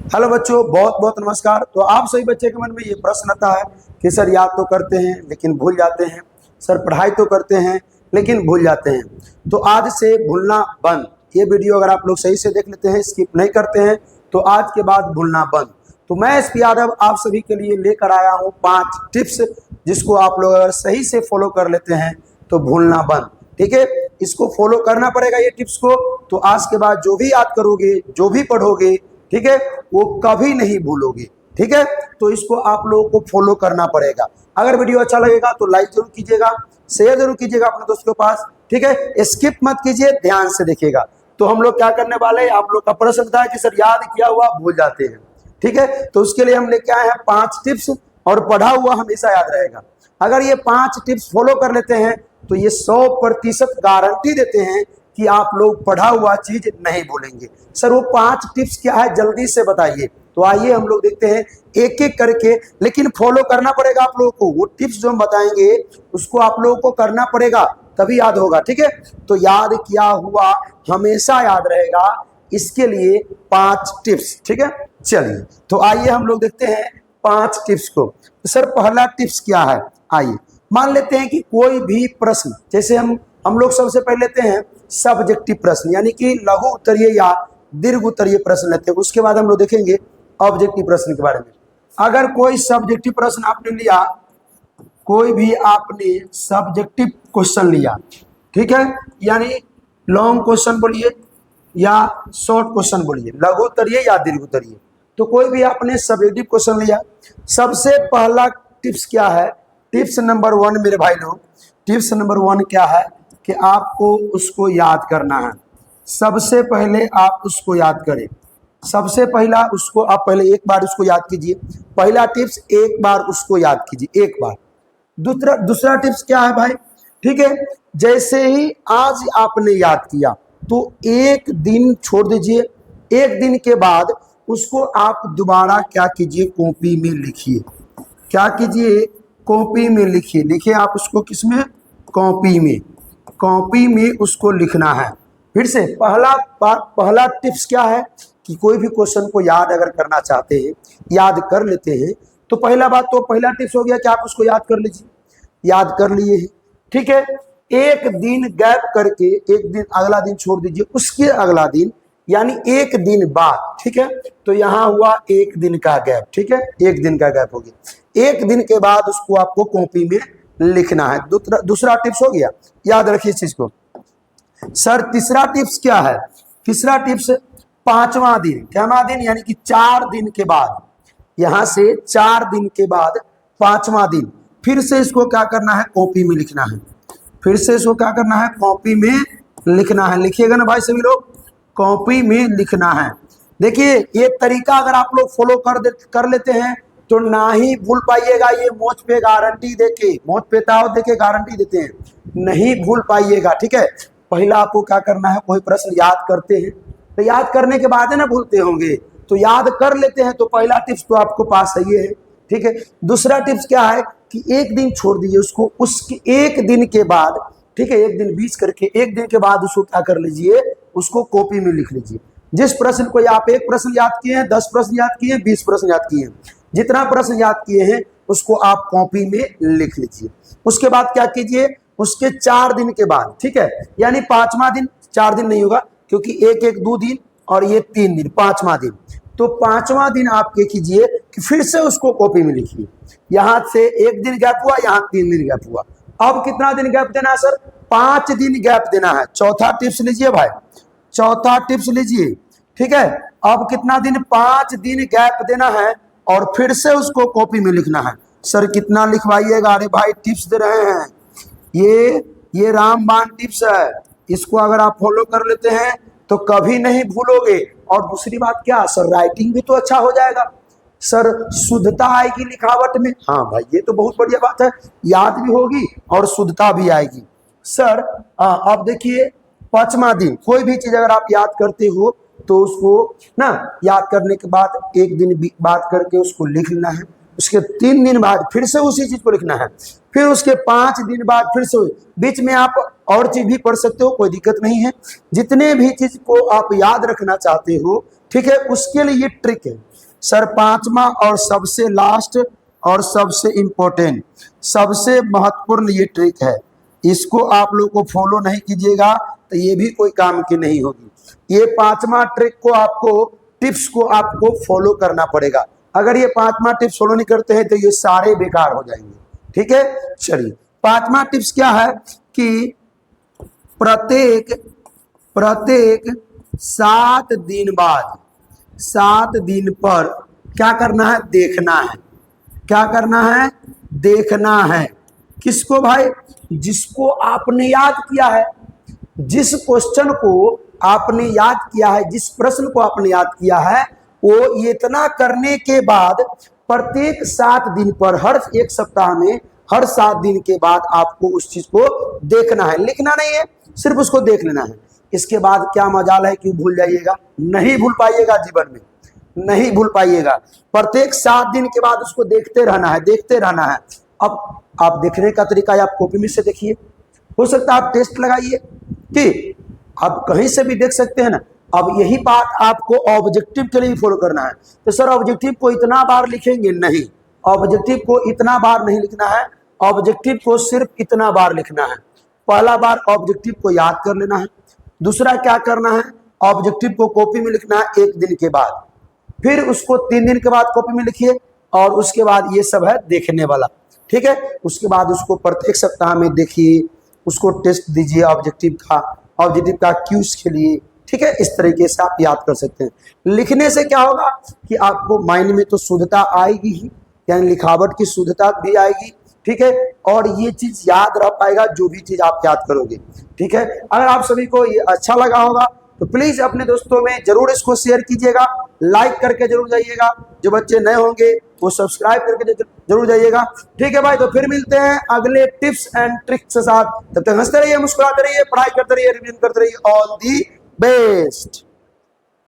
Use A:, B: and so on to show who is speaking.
A: Hello बच्चों, बहुत बहुत नमस्कार। तो आप सभी बच्चे के मन में ये प्रश्न आता है कि सर याद तो करते हैं लेकिन भूल जाते हैं, सर पढ़ाई तो करते हैं लेकिन भूल जाते हैं। तो आज से भूलना बंद। ये वीडियो अगर आप लोग सही से देख लेते हैं, स्किप नहीं करते हैं, तो आज के बाद भूलना बंद। तो मैं एसपी यादव आप सभी के लिए लेकर आया हूँ 5 टिप्स, जिसको आप लोग अगर सही से फॉलो कर लेते हैं तो भूलना बंद। ठीक है, इसको फॉलो करना पड़ेगा ये टिप्स को। तो आज के बाद जो भी याद करोगे, जो भी पढ़ोगे, ठीक है, वो कभी नहीं भूलोगे। ठीक है, तो इसको आप लोगों को फॉलो करना पड़ेगा। अगर वीडियो अच्छा लगेगा तो लाइक जरूर कीजिएगा, शेयर जरूर कीजिएगा अपने दोस्तों के पास। ठीक है, स्किप मत कीजिए, ध्यान से देखिएगा। तो हम लोग क्या करने वाले हैं, आप लोग का प्रश्न था कि सर याद किया हुआ भूल जाते हैं। ठीक है, तो उसके लिए हम लेके आए हैं 5 टिप्स, और पढ़ा हुआ हमेशा याद रहेगा। अगर ये 5 टिप्स फॉलो कर लेते हैं तो ये 100% गारंटी देते हैं कि आप लोग पढ़ा हुआ चीज नहीं भूलेंगे। सर वो 5 टिप्स क्या है, जल्दी से बताइए। तो आइए हम लोग देखते हैं एक एक करके, लेकिन फॉलो करना पड़ेगा आप लोगों को। वो टिप्स जो हम बताएंगे उसको आप लोगों को करना पड़ेगा, तभी याद होगा। ठीक है, तो याद किया हुआ हमेशा याद रहेगा, इसके लिए 5 टिप्स। ठीक है, चलिए तो आइए हम लोग देखते हैं 5 टिप्स को। तो सर पहला टिप्स क्या है, आइए मान लेते हैं कि कोई भी प्रश्न, जैसे हम लोग सबसे पहले लेते हैं सब्जेक्टिव प्रश्न, यानी कि लघु उत्तरीय या दीर्घ उत्तरीय प्रश्न लेते हैं। उसके बाद हम लोग देखेंगे ऑब्जेक्टिव प्रश्न के बारे में। अगर कोई सब्जेक्टिव प्रश्न आपने लिया, कोई भी आपने सब्जेक्टिव क्वेश्चन लिया, ठीक है, यानी लॉन्ग क्वेश्चन बोलिए या शॉर्ट क्वेश्चन बोलिए, लघु उत्तरीय या दीर्घ उत्तरीय, तो कोई भी आपने सब्जेक्टिव क्वेश्चन लिया, सबसे पहला टिप्स क्या है, टिप्स नंबर 1 मेरे भाई लोग, टिप्स नंबर 1 क्या है कि आपको उसको याद करना है। सबसे पहले आप उसको याद करें। सबसे पहला उसको आप पहले एक बार उसको याद कीजिए। पहला टिप्स, एक बार उसको याद कीजिए, एक बार। दूसरा टिप्स क्या है भाई, ठीक है, जैसे ही आज आपने याद किया तो एक दिन छोड़ दीजिए। एक दिन के बाद उसको आप दोबारा क्या कीजिए, कॉपी में लिखिए। क्या कीजिए, कॉपी में लिखिए। लिखिए आप उसको किसमें, कॉपी में। कॉपी में उसको लिखना है। फिर से पहला टिप्स क्या है कि कोई भी क्वेश्चन को याद अगर करना चाहते हैं, याद कर लेते हैं, तो पहला बात तो पहला टिप्स हो गया कि आप उसको याद कर लीजिए। याद कर लिए हैं, ठीक है, एक दिन गैप करके, एक दिन अगला दिन छोड़ दीजिए, उसके अगला दिन यानी एक दिन बाद। ठीक है, तो यहाँ हुआ एक दिन का गैप। ठीक है, एक दिन का गैप हो गया। एक दिन के बाद उसको आपको कॉपी में लिखना है। दूसरा टिप्स हो गया, याद रखिए इस चीज को। सर तीसरा टिप्स क्या है, तीसरा टिप्स 5वां दिन, क्या दिन, यानी कि 4 दिन के बाद, यहां से 4 दिन के बाद 5वां दिन फिर से इसको क्या करना है, कॉपी में लिखना है। फिर से इसको क्या करना है, कॉपी में लिखना है। लिखिएगा ना भाई सभी लोग, कॉपी में लिखना है। देखिए ये तरीका अगर आप लोग फॉलो कर लेते हैं तो ना ही भूल पाइएगा। ये मोच पे गारंटी देके, मोच पे ताव देके गारंटी देते हैं, नहीं भूल पाइएगा। ठीक है, पहला आपको क्या करना है, कोई प्रश्न याद करते हैं तो याद करने के बाद है ना भूलते होंगे, तो याद कर लेते हैं। तो पहला टिप्स तो आपको पास सही है। ठीक है, दूसरा टिप्स क्या है कि एक दिन छोड़ दीजिए उसको, उसके एक दिन के बाद, ठीक है, एक दिन बीच करके एक दिन के बाद उसको क्या कर लीजिए, उसको कॉपी में लिख लीजिए। जिस प्रश्न को आप एक प्रश्न याद किए हैं, 10 प्रश्न याद किए हैं, 20 प्रश्न याद किए हैं, जितना प्रश्न याद किए हैं उसको आप कॉपी में लिख लीजिए। उसके बाद क्या कीजिए, उसके 4 दिन के बाद, ठीक है, यानी 5वां दिन, 4 दिन नहीं होगा क्योंकि एक 2 दिन और ये 3 दिन, 5वां दिन, तो 5वां दिन आप क्या कीजिए कि फिर से उसको कॉपी में लिखिए। यहां से एक दिन गैप हुआ, यहां 3 दिन गैप हुआ, अब कितना दिन गैप देना है सर, 5 दिन गैप देना है। चौथा टिप्स लीजिए भाई, चौथा टिप्स लीजिए, ठीक है, अब कितना दिन, 5 दिन गैप देना है और फिर से उसको कॉपी में लिखना है। सर कितना लिखवाइएगा, अरे भाई टिप्स दे रहे हैं, ये रामबाण टिप्स है, इसको अगर आप फॉलो कर लेते हैं तो कभी नहीं भूलोगे। और दूसरी बात क्या सर, राइटिंग भी तो अच्छा हो जाएगा, सर शुद्धता आएगी लिखावट में। हाँ भाई ये तो बहुत बढ़िया बात है, याद भी होगी और शुद्धता भी आएगी। सर अब देखिए 5वां दिन, कोई भी चीज अगर आप याद करते हो तो उसको ना याद करने के बाद एक दिन बात करके उसको लिख लेना है। उसके 3 दिन बाद फिर से उसी चीज को लिखना है। फिर उसके 5 दिन बाद फिर से, बीच में आप और चीज भी पढ़ सकते हो, कोई दिक्कत नहीं है। जितने भी चीज को आप याद रखना चाहते हो ठीक है, उसके लिए ये ट्रिक है सर। पांचवा और सबसे लास्ट और सबसे इंपॉर्टेंट, सबसे महत्वपूर्ण ये ट्रिक है। इसको आप लोग को फॉलो नहीं कीजिएगा तो ये भी कोई काम की नहीं होगी। ये पांचवा ट्रिक को आपको, टिप्स को आपको फॉलो करना पड़ेगा। अगर ये पांचवा टिप्स फॉलो नहीं करते हैं तो ये सारे बेकार हो जाएंगे। ठीक है, चलिए पांचवा टिप्स क्या है कि प्रत्येक 7 दिन बाद, 7 दिन पर क्या करना है, देखना है। क्या करना है, देखना है। किसको भाई, जिसको आपने याद किया है, जिस क्वेश्चन को आपने याद किया है, जिस प्रश्न को आपने याद किया है, वो इतना करने के बाद प्रत्येक 7 दिन पर, हर एक सप्ताह में हर 7 दिन के बाद आपको उस चीज को देखना है, लिखना नहीं है, सिर्फ उसको देख लेना है। इसके बाद क्या मजाल है कि भूल जाइएगा, नहीं भूल पाइएगा, जीवन में नहीं भूल पाइएगा। प्रत्येक 7 दिन के बाद उसको देखते रहना है, देखते रहना है। अब आप देखने का तरीका है, आप कॉपी में से देखिए, हो सकता है आप टेस्ट लगाइए कि आप कहीं से भी देख सकते हैं ना। अब यही बात आपको ऑब्जेक्टिव के लिए फॉलो करना है। तो सर ऑब्जेक्टिव को इतना बार लिखेंगे, नहीं, ऑब्जेक्टिव को इतना बार नहीं लिखना है। ऑब्जेक्टिव को सिर्फ इतना बार लिखना है। पहला बार ऑब्जेक्टिव को याद कर लेना है। दूसरा क्या करना है, ऑब्जेक्टिव को कॉपी में लिखना है 1 दिन के बाद, फिर उसको 3 दिन के बाद कॉपी में लिखिए, और उसके बाद ये सब है देखने वाला। ठीक है, उसके बाद उसको प्रत्येक सप्ताह में देखिए, उसको टेस्ट दीजिए ऑब्जेक्टिव का क्यूज के लिए। ठीक है, इस तरीके से आप याद कर सकते हैं। लिखने से क्या होगा कि आपको माइंड में तो शुद्धता आएगी ही, यानी लिखावट की शुद्धता भी आएगी। ठीक है, और ये चीज याद रह पाएगा जो भी चीज आप याद करोगे। ठीक है, अगर आप सभी को ये अच्छा लगा होगा तो प्लीज अपने दोस्तों में जरूर इसको शेयर कीजिएगा, लाइक करके जरूर जाइएगा। जो बच्चे नए होंगे वो सब्सक्राइब करके जरूर जाइएगा। ठीक है भाई, तो फिर मिलते हैं अगले टिप्स एंड ट्रिक्स के साथ। तब तक हंसते रहिए, मुस्कुराते रहिए, पढ़ाई करते रहिए, रिवीजन करते रहिए। All the best.